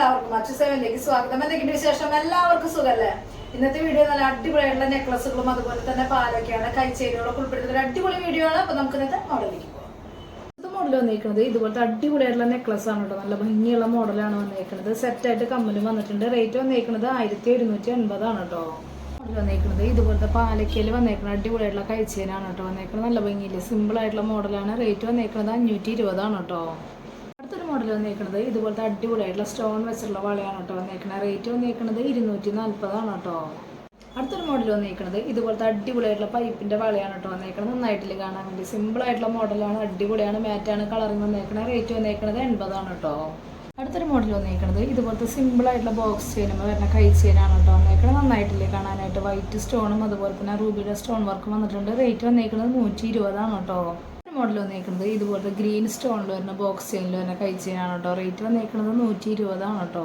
എല്ലാവർക്കും അച്ഛസേവനിലേക്ക് സ്വാഗതം. എന്തെങ്കിലും വിശേഷം? എല്ലാവർക്കും സുഖല്ലേ? ഇന്നത്തെ വീഡിയോ നല്ല അടിപൊളിയായിട്ടുള്ള നെക്ലസുകളും അതുപോലെ തന്നെ പാലൊക്കെയാണ്, കൈച്ചേരികളൊക്കെ ഉൾപ്പെടുത്തുന്ന ഒരു അടിപൊളി വീഡിയോ ആണ്. അപ്പൊ നമുക്ക് ഇന്നത്തെ മോഡലിലേക്ക് പോകാം. ഇത് മോഡൽ വന്നിരിക്കുന്നത് ഇതുപോലത്തെ അടിപൊളിയായിട്ടുള്ള നെക്ലസ് ആണ് കേട്ടോ. നല്ല ഭംഗിയുള്ള മോഡലാണ് വന്നിരിക്കുന്നത്. സെറ്റായിട്ട് കമ്മലും വന്നിട്ടുണ്ട്. റേറ്റ് വന്നിരിക്കുന്നത് 1180 കേട്ടോ. മോഡൽ വന്നിരിക്കുന്നത് ഇതുപോലത്തെ പാലക്കയിൽ വന്നേക്കുന്നത് അടിപൊളിയായിട്ടുള്ള കൈച്ചേനാണ് കേട്ടോ വന്നേക്കുന്നത്. നല്ല ഭംഗിയില്ല സിമ്പിൾ ആയിട്ടുള്ള മോഡലാണ്. റേറ്റ് വന്നിരിക്കുന്നത് 520 കേട്ടോ. അടുത്തൊരു മോഡൽ വന്നിരിക്കുന്നത് ഇതുപോലത്തെ അടിപൊളിയായിട്ടുള്ള സ്റ്റോൺ വെച്ചിട്ടുള്ള വളയാണ് കേട്ടോ വന്നിരിക്കുന്നത്. റേറ്റ് വന്നിരിക്കുന്നത് 240 കേട്ടോ. അടുത്തൊരു മോഡൽ വന്നിരിക്കുന്നത് ഇതുപോലത്തെ അടിപൊളിയായിട്ടുള്ള പൈപ്പിന്റെ വളയാണ് കേട്ടോ വന്നിരിക്കുന്നത്. നന്നായിട്ടില്ല കാണാൻ വേണ്ടി സിമ്പിൾ ആയിട്ടുള്ള മോഡലാണ്. അടിപൊളിയാണ്, മാറ്റാണ് കളറിങ് വന്നിരിക്കുന്നത്. റേറ്റ് വന്നിരിക്കുന്നത് 80 കേട്ടോ. അടുത്തൊരു മോഡൽ വന്നിരിക്കുന്നത് ഇതുപോലത്തെ സിമ്പിൾ ആയിട്ടുള്ള ബോക്സ് ചെയിനുമ്പോൾ വരുന്ന കൈ ചെയിനാണ് കേട്ടോ വന്നിരിക്കുന്നത്. നന്നായിട്ടില്ലേ കാണാനായിട്ട്. വൈറ്റ് സ്റ്റോണും അതുപോലെ തന്നെ റൂബിയുടെ സ്റ്റോൺ വർക്കും വന്നിട്ടുണ്ട്. റേറ്റ് വന്നിരിക്കുന്നത് 120 കേട്ടോ. മോഡൽ വന്നിരിക്കുന്നത് ഇതുപോലത്തെ ഗ്രീൻ സ്റ്റോണിൽ വരുന്ന ബോക്സ് ചെയിനിൽ വരുന്ന കൈ ചെയിനാണ് കേട്ടോ. റേറ്റ് വന്നിരിക്കുന്നത് 120 കേട്ടോ.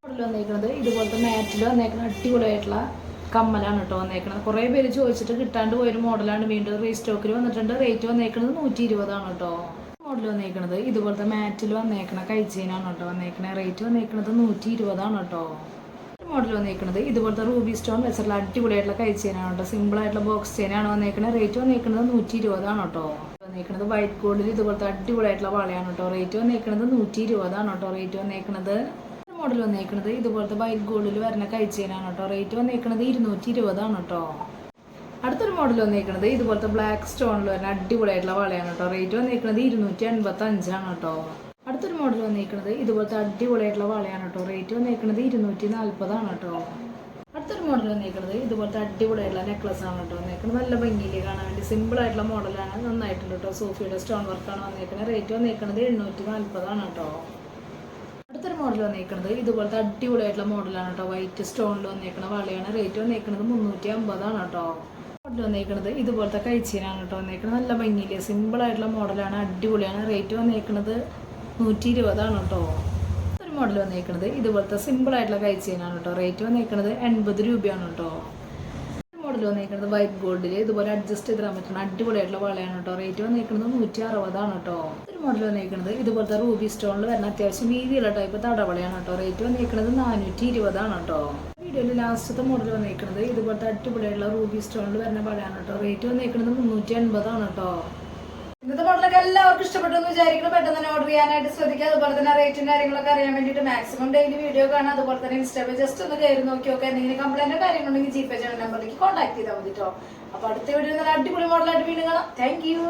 മോഡൽ വന്നിരിക്കുന്നത് ഇതുപോലത്തെ മാറ്റിൽ വന്നിരിക്കുന്ന അടിപൊളിയായിട്ടുള്ള കമ്മലാണ് കേട്ടോ വന്നേക്കുന്നത്. കുറേ പേര് ചോദിച്ചിട്ട് കിട്ടാണ്ട് പോയൊരു മോഡലാണ്. വീണ്ടും റീസ്റ്റോക്കിൽ വന്നിട്ടുണ്ട്. റേറ്റ് വന്നേക്കുന്നത് 120 കേട്ടോ. മോഡൽ വന്നേക്കുന്നത് ഇതുപോലത്തെ മാറ്റിൽ വന്നേക്കണ കൈച്ചെയിനാണ് കേട്ടോ വന്നേക്കുന്നത്. റേറ്റ് വന്നേക്കുന്നത് 120 കേട്ടോ. മോഡൽ വന്നേക്കുന്നത് ഇതുപോലത്തെ റൂബി സ്റ്റോൺ വെച്ചിട്ടുള്ള അടിപൊളിയായിട്ടുള്ള കൈച്ചെയിനാണ് കേട്ടോ. സിമ്പിൾ ആയിട്ടുള്ള ബോക്സ് ചെയിനാണ് വന്നേക്കുന്നത്. റേറ്റ് വന്നേക്കുന്നത് 120 കേട്ടോ. വന്നേക്കുന്നത് വൈറ്റ് ഗോൾഡിൽ ഇതുപോലത്തെ അടിപൊളിയായിട്ടുള്ള വളയാണ് കേട്ടോ. റേറ്റ് വന്നേക്കുന്നത് 120 കേട്ടോ. റേറ്റ് വന്നേക്കുന്നത് മോഡൽ വന്നേക്കുന്നത് ഇതുപോലത്തെ വൈറ്റ് ഗോൾഡിൽ വരുന്ന കൈച്ചെയിനാണ് കേട്ടോ. റേറ്റ് വന്നേക്കുന്നത് 220 കേട്ടോ. അടുത്തൊരു മോഡൽ വന്നേക്കുന്നത് ഇതുപോലത്തെ ബ്ലാക്ക് സ്റ്റോണിൽ വരുന്ന അടിപൊളിയായിട്ടുള്ള വളയാണ് കേട്ടോ. റേറ്റ് വന്നേക്കുന്നത് 285 കേട്ടോ. അടുത്തൊരു മോഡൽ വന്നേക്കുന്നത് ഇതുപോലത്തെ അടിപൊളിയായിട്ടുള്ള വളയാണ് കേട്ടോ. റേറ്റ് വന്നേക്കുന്നത് 240 കേട്ടോ. അടുത്തൊരു മോഡൽ വന്നേക്കുന്നത് ഇതുപോലത്തെ അടിപൊളിയായിട്ടുള്ള നെക്ലസ് ആണ് കേട്ടോ വന്നേക്കുന്നത്. നല്ല ഭംഗിയിൽ കാണാൻ വേണ്ടി സിമ്പിൾ ആയിട്ടുള്ള മോഡലാണ്. നന്നായിട്ടുണ്ട് കേട്ടോ. സോഫിയുടെ സ്റ്റോൺ വർക്കാണ് വന്നേക്കുന്നത്. റേറ്റ് വന്നേക്കുന്നത് 840 കേട്ടോ. അടുത്തൊരു മോഡൽ വന്നേക്കുന്നത് ഇതുപോലത്തെ അടിപൊളിയായിട്ടുള്ള മോഡലാണ് കേട്ടോ. വൈറ്റ് സ്റ്റോണിൽ വന്നേക്കുന്ന വളയാണ്. റേറ്റ് വന്നേക്കുന്നത് 350 കേട്ടോ. മോഡൽ വന്നേക്കുന്നത് ഇതുപോലത്തെ കൈച്ചീനാണ് കേട്ടോ വന്നേക്കുന്നത്. നല്ല ഭംഗിയില്ലേ സിമ്പിൾ ആയിട്ടുള്ള മോഡലാണ്. അടിപൊളിയാണ്. റേറ്റ് വന്നേക്കുന്നത് 120 കേട്ടോ. ഒരു മോഡൽ വന്നേക്കുന്നത് ഇതുപോലത്തെ സിമ്പിൾ ആയിട്ടുള്ള കൈച്ചീനാണ് കേട്ടോ. റേറ്റ് വന്നേക്കുന്നത് 80 രൂപയാണ് കേട്ടോ. മോഡൽ വന്നേക്കുന്നത് വൈറ്റ് ഗോൾഡിൽ ഇതുപോലെ അഡ്ജസ്റ്റ് ചെയ്തിടാൻ പറ്റുന്ന അടിപൊളിയായിട്ടുള്ള വളയാണ് കേട്ടോ. റേറ്റ് വന്നേക്കുന്നത് 160 കേട്ടോ. ഒരു മോഡൽ വന്നേക്കുന്നത് ഇതുപോലത്തെ റൂബി സ്റ്റോണിൽ വരുന്ന അത്യാവശ്യം വീതിയുള്ള ടൈപ്പ് തടവളയാണ് കേട്ടോ. റേറ്റ് വന്നേക്കുന്നത് 420 കേട്ടോ. വീഡിയോയിൽ ലാസ്റ്റത്തെ മോഡൽ വന്നേക്കുന്നത് ഇതുപോലത്തെ അടിപൊളിയായിട്ടുള്ള റൂബി സ്റ്റോണിൽ വരുന്ന വളയാണ് കേട്ടോ. റേറ്റ് വന്നേക്കുന്നത് 380 കേട്ടോ. ഇന്നത്തെ മോഡലൊക്കെ എല്ലാവർക്കും ഇഷ്ടപ്പെട്ടു എന്ന് വിചാരിക്കണം. പെട്ടെന്ന് തന്നെ ഓർഡർ ചെയ്യാനായിട്ട് ശ്രദ്ധിക്കുക. അതുപോലെ തന്നെ റേറ്റും കാര്യങ്ങളൊക്കെ അറിയാൻ വേണ്ടിയിട്ട് മാക്സിമം ഡെയിലി വീഡിയോ കാണാം. അതുപോലെ തന്നെ ഇൻസ്റ്റാഗ്രാമിൽ ജസ്റ്റ് ഒന്ന് കയറി നോക്കി നോക്കുക. എന്തെങ്കിലും കംപ്ലൈന്റോ കാര്യങ്ങളുണ്ടെങ്കിൽ ജിപേ ചാനൽ നമ്പറിലേക്ക് കോൺടാക്ട് ചെയ്താൽ മതി കേട്ടോ. അപ്പൊ അടുത്ത വീഡിയോ നല്ല അടിപൊളി മോഡലായിട്ട് വീണ്ടും കാണാം. Thank you.